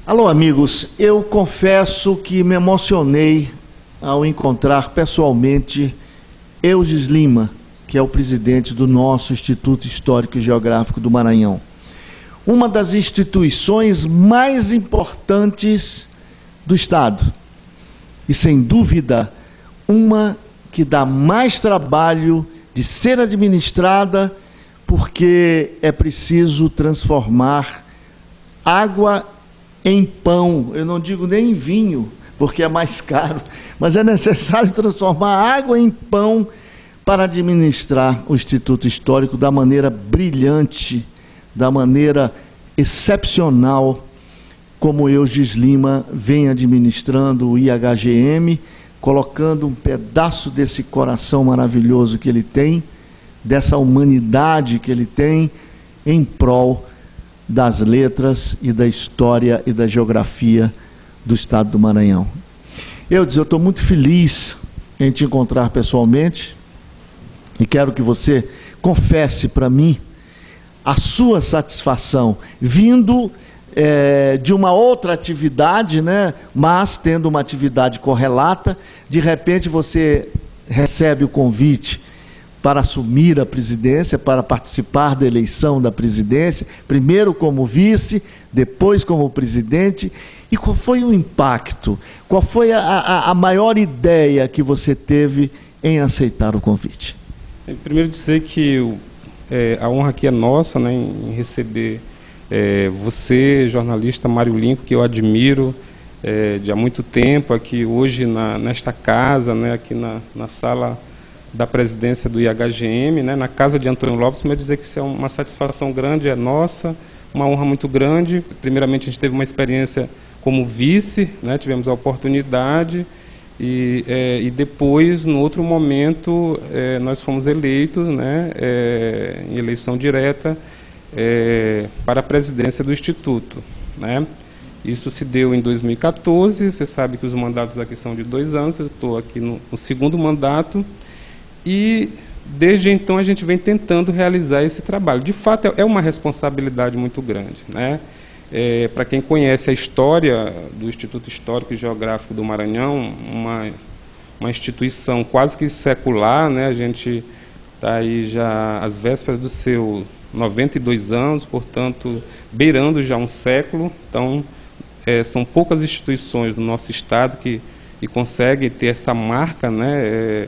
Alô, amigos, eu confesso que me emocionei ao encontrar pessoalmente Eudes Lima, que é o presidente do nosso Instituto Histórico e Geográfico do Maranhão. Uma das instituições mais importantes do Estado. E, sem dúvida, uma que dá mais trabalho de ser administrada, porque é preciso transformar água em pão. Eu não digo nem em vinho, porque é mais caro, mas é necessário transformar água em pão para administrar o Instituto Histórico da maneira brilhante, da maneira excepcional, como Eudes Lima vem administrando o IHGM, colocando um pedaço desse coração maravilhoso que ele tem, dessa humanidade que ele tem, em prol das letras e da história e da geografia do Estado do Maranhão. Eu estou muito feliz em te encontrar pessoalmente e quero que você confesse para mim a sua satisfação, vindo de uma outra atividade, né? Mas tendo uma atividade correlata, de repente você recebe o convite para assumir a presidência, para participar da eleição da presidência, primeiro como vice, depois como presidente. E qual foi o impacto? Qual foi a maior ideia que você teve em aceitar o convite? Primeiro dizer que a honra aqui é nossa, né, em receber você, jornalista Mário Lincoln, que eu admiro de há muito tempo, aqui hoje nesta casa, né, aqui na sala da presidência do IHGM, né, na casa de Antônio Lopes. Mas dizer que isso é uma satisfação grande, é nossa, uma honra muito grande. Primeiramente, a gente teve uma experiência como vice, né, tivemos a oportunidade, e depois, no outro momento, nós fomos eleitos, né, em eleição direta, para a presidência do Instituto, né? Isso se deu em 2014, você sabe que os mandatos aqui são de 2 anos, eu estou aqui no segundo mandato, e desde então a gente vem tentando realizar esse trabalho. De fato, é uma responsabilidade muito grande, né? Para quem conhece a história do Instituto Histórico e Geográfico do Maranhão, uma instituição quase que secular, né? A gente está aí já às vésperas do seu 92 anos, portanto, beirando já um século. Então, são poucas instituições do nosso estado que conseguem ter essa marca, né?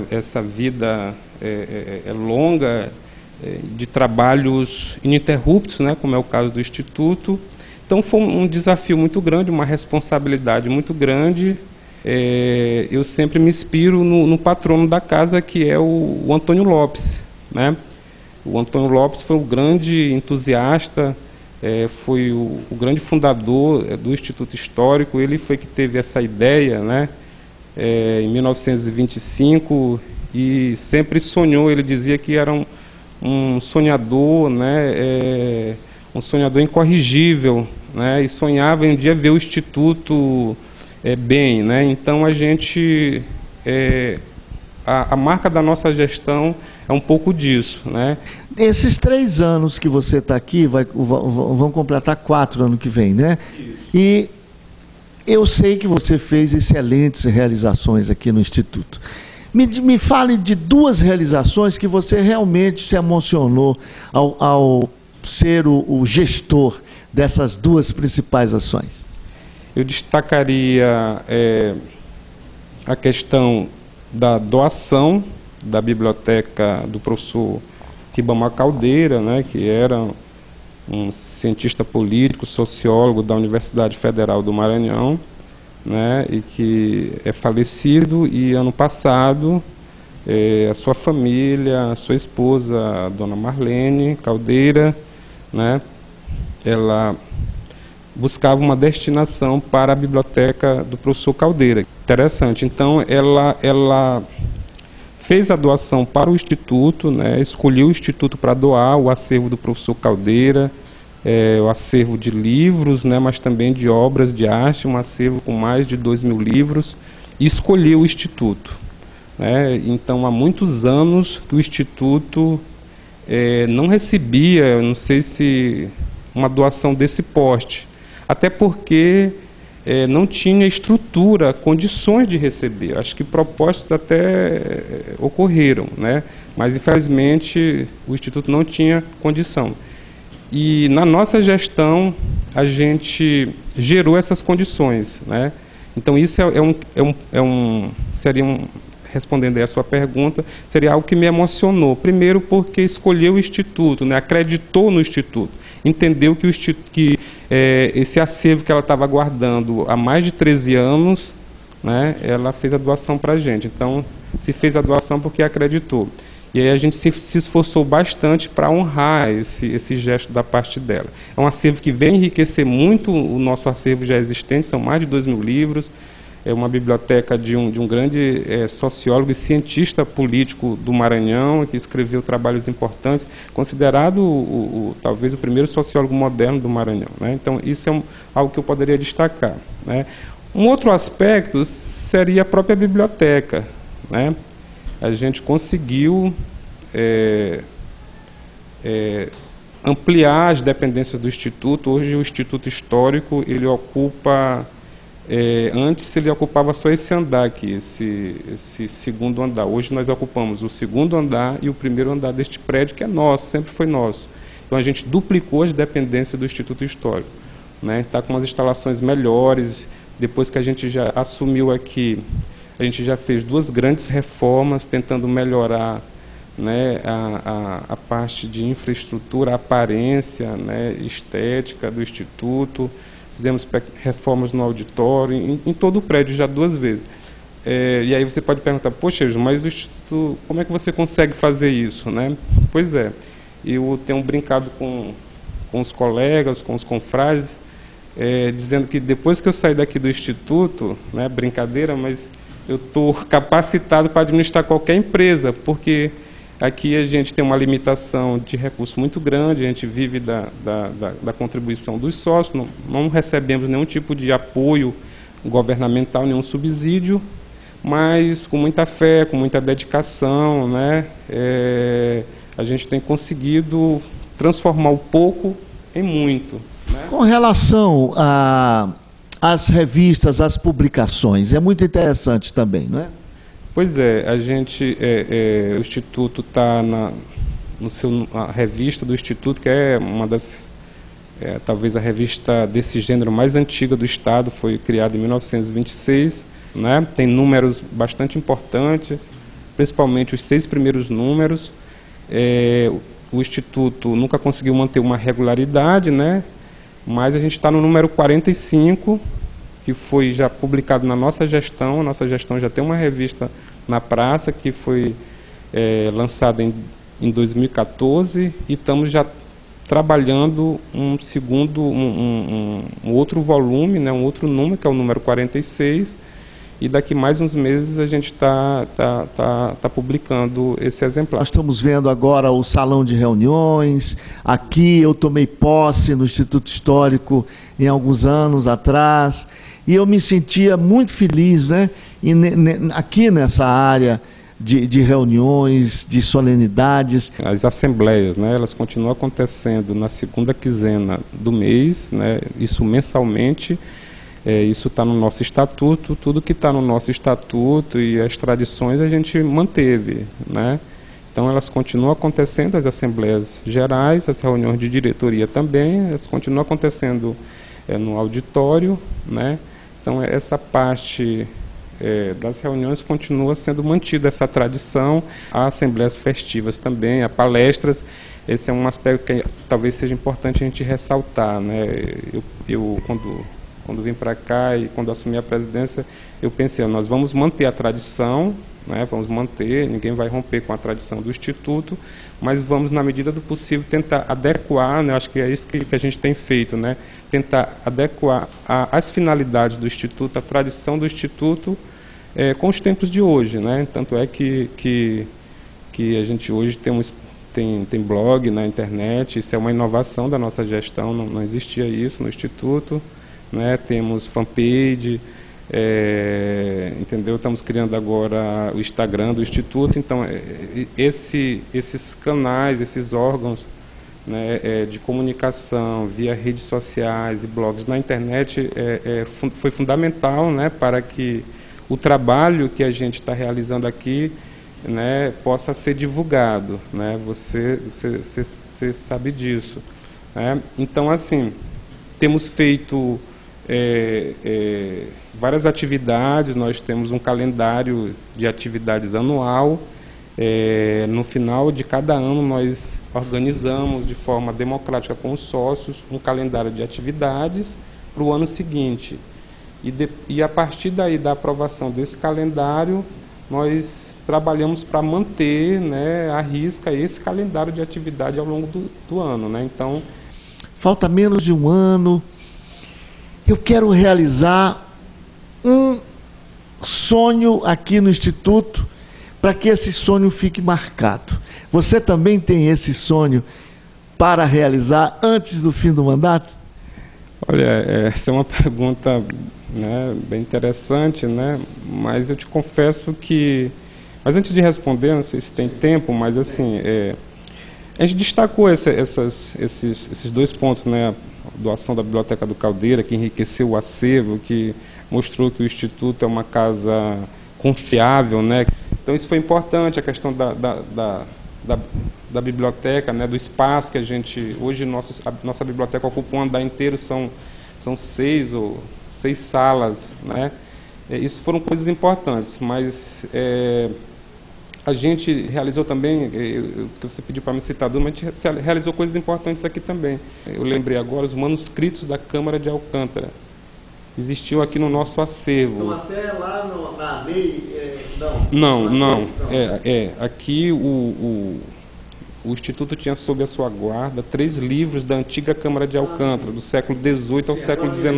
Essa vida longa, de trabalhos ininterruptos, né? Como é o caso do Instituto. Então, foi um desafio muito grande, uma responsabilidade muito grande. Eu sempre me inspiro no patrono da casa, que é o Antônio Lopes, né? O Antônio Lopes foi o grande entusiasta, foi o grande fundador do Instituto Histórico. Ele foi que teve essa ideia, né, em 1925, e sempre sonhou. Ele dizia que era um sonhador, né, um sonhador incorrigível, né, e sonhava em um dia ver o Instituto bem, né? Então a gente, a marca da nossa gestão é um pouco disso, né? Esses 3 anos que você está aqui, vão completar 4 ano que vem, né? Isso. E eu sei que você fez excelentes realizações aqui no Instituto. Me fale de 2 realizações que você realmente se emocionou ao ser o gestor dessas 2 principais ações. Eu destacaria a questão da doação da biblioteca do professor Ribamar Caldeira, né, que era um cientista político, sociólogo da Universidade Federal do Maranhão, né, e que é falecido. E ano passado a sua família, a sua esposa, a dona Marlene Caldeira, né, ela buscava uma destinação para a biblioteca do professor Caldeira. Interessante. Então, ela fez a doação para o Instituto, né, escolheu o Instituto para doar o acervo do professor Caldeira, o acervo de livros, né, mas também de obras de arte, um acervo com mais de 2.000 livros, e escolheu o Instituto, né? Então, há muitos anos que o Instituto não recebia, não sei se uma doação desse porte. até porque não tinha estrutura, condições de receber. Acho que propostas até ocorreram, né? Mas infelizmente o Instituto não tinha condição. E na nossa gestão a gente gerou essas condições, né? Então isso respondendo aí a sua pergunta, seria algo que me emocionou. Primeiro porque escolheu o Instituto, né? Acreditou no Instituto, entendeu que esse acervo que ela estava guardando há mais de 13 anos, né? Ela fez a doação para a gente. Então, se fez a doação porque acreditou. E aí a gente se esforçou bastante para honrar esse gesto da parte dela. É um acervo que vem enriquecer muito o nosso acervo já existente, são mais de 2.000 livros. É uma biblioteca de um grande sociólogo e cientista político do Maranhão, que escreveu trabalhos importantes, considerado talvez o primeiro sociólogo moderno do Maranhão, né? Então, isso é algo que eu poderia destacar, né? Um outro aspecto seria a própria biblioteca, né? A gente conseguiu ampliar as dependências do Instituto. Hoje o Instituto Histórico ele ocupa... antes ele ocupava só esse andar aqui, esse segundo andar. Hoje nós ocupamos o segundo andar e o primeiro andar deste prédio, que é nosso, sempre foi nosso. Então a gente duplicou as dependências do Instituto Histórico, né? Está com umas instalações melhores. Depois que a gente já assumiu aqui, a gente já fez 2 grandes reformas, tentando melhorar, né, a parte de infraestrutura, a aparência, né, estética do Instituto. Fizemos reformas no auditório, em todo o prédio, já 2 vezes. E aí você pode perguntar, poxa, mas o Instituto, como é que você consegue fazer isso, né? Pois é, eu tenho brincado com os colegas, com os confrades, dizendo que depois que eu sair daqui do Instituto, né, brincadeira, mas eu estou capacitado para administrar qualquer empresa, porque aqui a gente tem uma limitação de recurso muito grande, a gente vive da contribuição dos sócios, não recebemos nenhum tipo de apoio governamental, nenhum subsídio, mas com muita fé, com muita dedicação, né, a gente tem conseguido transformar o pouco em muito, né? Com relação às revistas, às publicações, é muito interessante também, não é? Pois é, o Instituto está a revista do Instituto, que é uma das, talvez a revista desse gênero mais antiga do Estado, foi criada em 1926, né? Tem números bastante importantes, principalmente os 6 primeiros números. O Instituto nunca conseguiu manter uma regularidade, né? Mas a gente está no número 45, que foi já publicado na nossa gestão. A nossa gestão já tem uma revista na praça, que foi lançada em 2014, e estamos já trabalhando um outro volume, né, um outro número, que é o número 46, e daqui mais uns meses a gente está publicando esse exemplar. Nós estamos vendo agora o salão de reuniões. Aqui eu tomei posse no Instituto Histórico em alguns anos atrás, e eu me sentia muito feliz, né? Aqui nessa área de reuniões, de solenidades. As assembleias, né, elas continuam acontecendo na segunda quinzena do mês, né, isso mensalmente. Isso está no nosso estatuto. Tudo que está no nosso estatuto e as tradições a gente manteve, né? Então elas continuam acontecendo, as assembleias gerais, as reuniões de diretoria também, elas continuam acontecendo no auditório, né? Então essa parte das reuniões continua sendo mantida, essa tradição. Há assembleias festivas também, há palestras. Esse é um aspecto que talvez seja importante a gente ressaltar, né? Eu quando vim para cá e quando assumi a presidência, eu pensei, nós vamos manter a tradição, né, vamos manter, ninguém vai romper com a tradição do Instituto, mas vamos, na medida do possível, tentar adequar, né, acho que é isso que a gente tem feito, né, tentar adequar as finalidades do Instituto, a tradição do Instituto, com os tempos de hoje, né? Tanto é que a gente hoje tem blog na internet. Isso é uma inovação da nossa gestão, não existia isso no Instituto, né? Temos fanpage, entendeu? Estamos criando agora o Instagram do Instituto. Então, esses canais, esses órgãos, né, de comunicação via redes sociais e blogs na internet foi fundamental, né, para que o trabalho que a gente está realizando aqui, né, possa ser divulgado, né? Você sabe disso, né? Então, assim, temos feito várias atividades. Nós temos um calendário de atividades anual. No final de cada ano, nós organizamos de forma democrática com os sócios um calendário de atividades para o ano seguinte. E a partir daí da aprovação desse calendário, nós trabalhamos para manter, né, à risca esse calendário de atividade ao longo do ano, né? Então, falta menos de um ano. Eu quero realizar um sonho aqui no Instituto, para que esse sonho fique marcado. Você também tem esse sonho para realizar antes do fim do mandato? Olha, essa é uma pergunta, né, bem interessante, né? Mas eu te confesso que... Mas antes de responder, não sei se tem tempo, mas assim, a gente destacou esses dois pontos, né? A doação da Biblioteca do Caldeira, que enriqueceu o acervo, que mostrou que o Instituto é uma casa confiável, né? Então isso foi importante, a questão da biblioteca, né, do espaço que a gente... Hoje a nossa biblioteca ocupa um andar inteiro, são 6 salas, né? Isso foram coisas importantes, mas a gente realizou também, que você pediu para me citar, mas a gente realizou coisas importantes aqui também. Eu lembrei agora, os manuscritos da Câmara de Alcântara existiam aqui no nosso acervo. Então, até lá na MEI... Não. Aqui o Instituto tinha sob a sua guarda 3 livros da antiga Câmara de Alcântara, do século XVIII ao século XIX,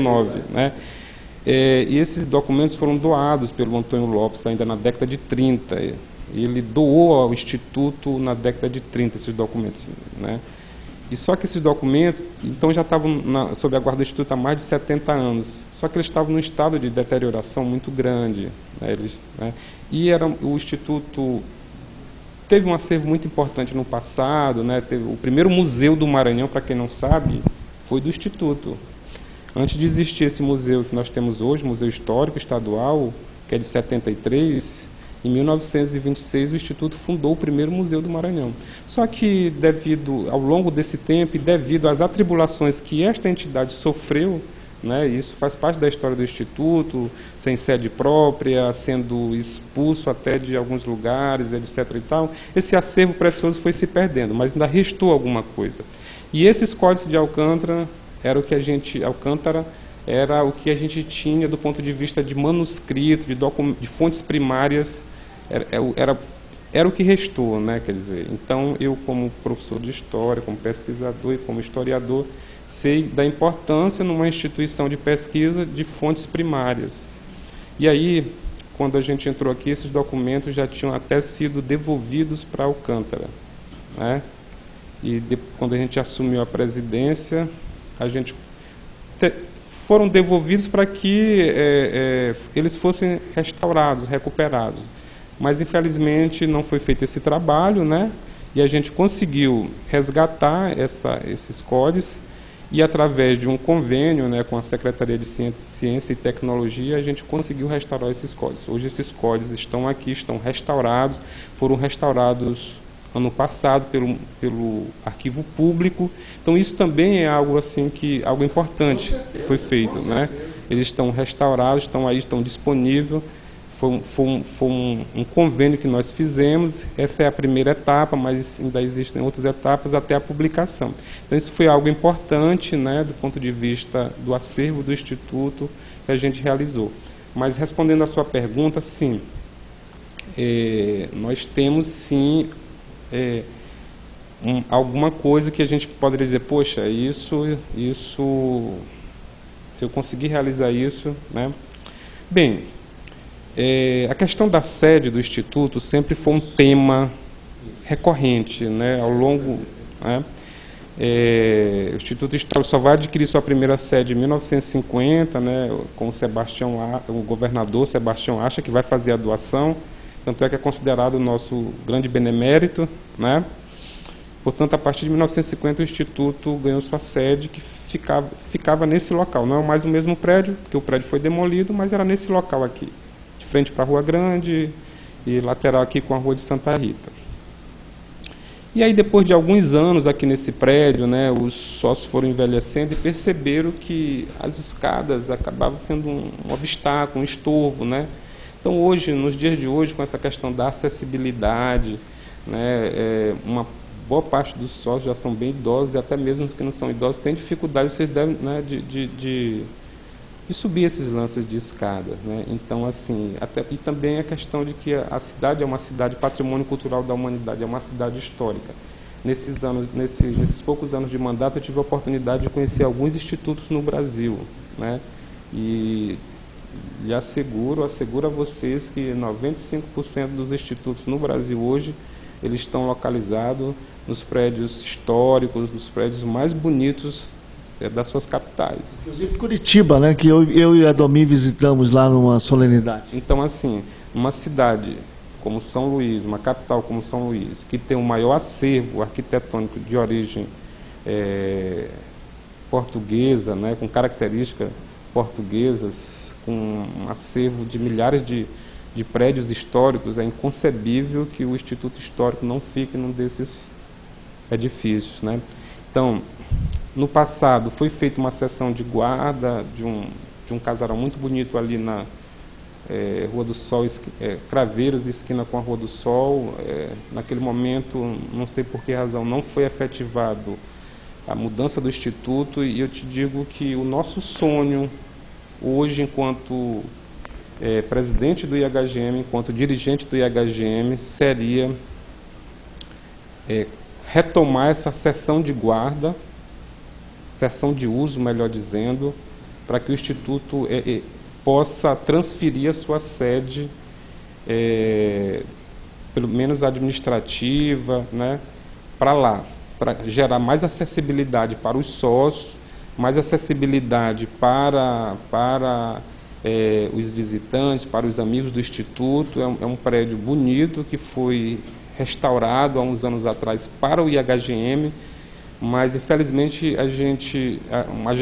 né? E esses documentos foram doados pelo Antônio Lopes ainda na década de 30. Ele doou ao Instituto na década de 30 esses documentos, né? E só que esses documentos, então, já estavam sob a guarda do Instituto há mais de 70 anos. Só que eles estavam num estado de deterioração muito grande, né? E o Instituto teve um acervo muito importante no passado, né? Teve o primeiro museu do Maranhão, para quem não sabe, foi do Instituto. Antes de existir esse museu que nós temos hoje, Museu Histórico Estadual, que é de 73, em 1926 o Instituto fundou o primeiro museu do Maranhão. Só que ao longo desse tempo e devido às atribulações que esta entidade sofreu, né, isso faz parte da história do Instituto, sem sede própria, sendo expulso até de alguns lugares, etc. e tal, esse acervo precioso foi se perdendo, mas ainda restou alguma coisa. E esses códices de Alcântara era o que a gente tinha do ponto de vista de manuscrito, de fontes primárias, era o que restou, né? Quer dizer, então eu, como professor de história, como pesquisador e como historiador, sei da importância numa instituição de pesquisa de fontes primárias. E aí, quando a gente entrou aqui, esses documentos já tinham até sido devolvidos para Alcântara, né? E quando a gente assumiu a presidência, foram devolvidos para que eles fossem restaurados, recuperados. Mas, infelizmente, não foi feito esse trabalho, né? E a gente conseguiu resgatar esses códices e, através de um convênio, né, com a Secretaria de Ciência e Tecnologia, a gente conseguiu restaurar esses códices. Hoje, esses códices estão aqui, estão restaurados, foram restaurados ano passado pelo Arquivo Público. Então, isso também é algo assim algo importante que foi feito, né? Eles estão restaurados, estão aí, estão disponíveis. Foi um convênio que nós fizemos. Essa é a primeira etapa, mas ainda existem outras etapas até a publicação. Então, isso foi algo importante, né, do ponto de vista do acervo do Instituto que a gente realizou. Mas, respondendo à sua pergunta, sim, nós temos, sim, alguma coisa que a gente poderia dizer, poxa, isso, se eu conseguir realizar isso, né? Bem, a questão da sede do Instituto sempre foi um tema recorrente, né, ao longo, né? O Instituto Histórico só vai adquirir sua primeira sede em 1950, né, com o governador Sebastião Acha, que vai fazer a doação, tanto é que é considerado o nosso grande benemérito, né? Portanto, a partir de 1950, o Instituto ganhou sua sede, que ficava nesse local. Não é mais o mesmo prédio, porque o prédio foi demolido, mas era nesse local aqui, de frente para a Rua Grande e lateral aqui com a Rua de Santa Rita. E aí, depois de alguns anos aqui nesse prédio, né, os sócios foram envelhecendo e perceberam que as escadas acabavam sendo um obstáculo, um estorvo, né? Então, hoje, nos dias de hoje, com essa questão da acessibilidade, né, uma boa parte dos sócios já são bem idosos, e até mesmo os que não são idosos têm dificuldade, vocês devem, né, de subir esses lances de escada, né? Então, assim, e também a questão de que a cidade é uma cidade patrimônio cultural da humanidade, é uma cidade histórica. Nesses poucos anos de mandato, eu tive a oportunidade de conhecer alguns institutos no Brasil, né? E lhe asseguro a vocês que 95% dos institutos no Brasil hoje, eles estão localizados nos prédios históricos, nos prédios mais bonitos das suas capitais. Inclusive Curitiba, né, que eu e a Domi visitamos lá numa solenidade. Então, assim, uma cidade como São Luís, uma capital como São Luís, que tem o maior acervo arquitetônico de origem portuguesa, né, com características portuguesas, com um acervo de milhares de prédios históricos, é inconcebível que o Instituto Histórico não fique num desses edifícios, né? Então, no passado, foi feita uma sessão de guarda de um casarão muito bonito ali na Rua do Sol, Craveiros, esquina com a Rua do Sol. Naquele momento, não sei por que razão, não foi efetivado a mudança do Instituto, e eu te digo que o nosso sonho, hoje, enquanto presidente do IHGM, enquanto dirigente do IHGM, seria retomar essa sessão de guarda, sessão de uso, melhor dizendo, para que o Instituto possa transferir a sua sede, pelo menos administrativa, né, para lá, para gerar mais acessibilidade para os sócios, mais acessibilidade para os visitantes, para os amigos do Instituto. É um prédio bonito que foi restaurado há uns anos atrás para o IHGM, mas infelizmente uma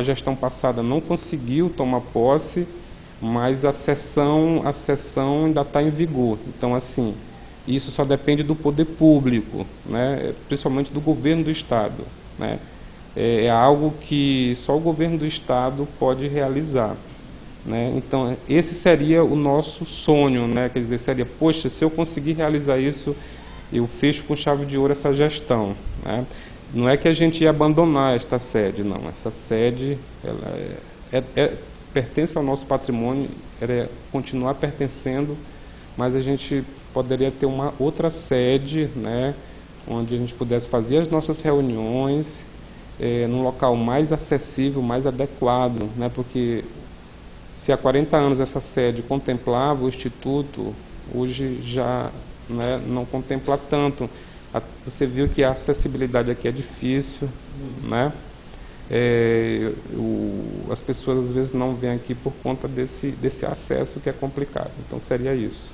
gestão passada não conseguiu tomar posse, mas a sessão ainda está em vigor. Então, assim, isso só depende do poder público, né, principalmente do governo do Estado, né? É algo que só o governo do Estado pode realizar, né? Então, esse seria o nosso sonho, né? Quer dizer, seria, poxa, se eu conseguir realizar isso, eu fecho com chave de ouro essa gestão, né? Não é que a gente ia abandonar esta sede, não. Essa sede ela pertence ao nosso patrimônio, continuar pertencendo, mas a gente poderia ter uma outra sede, né, onde a gente pudesse fazer as nossas reuniões num local mais acessível, mais adequado, né, porque se há 40 anos essa sede contemplava o Instituto, hoje já, né, não contempla tanto. Você viu que a acessibilidade aqui é difícil, né? As pessoas às vezes não vêm aqui por conta desse acesso que é complicado. Então seria isso.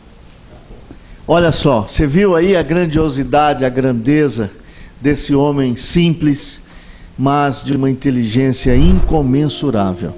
Olha só, você viu aí a grandiosidade, a grandeza desse homem simples, mas de uma inteligência incomensurável.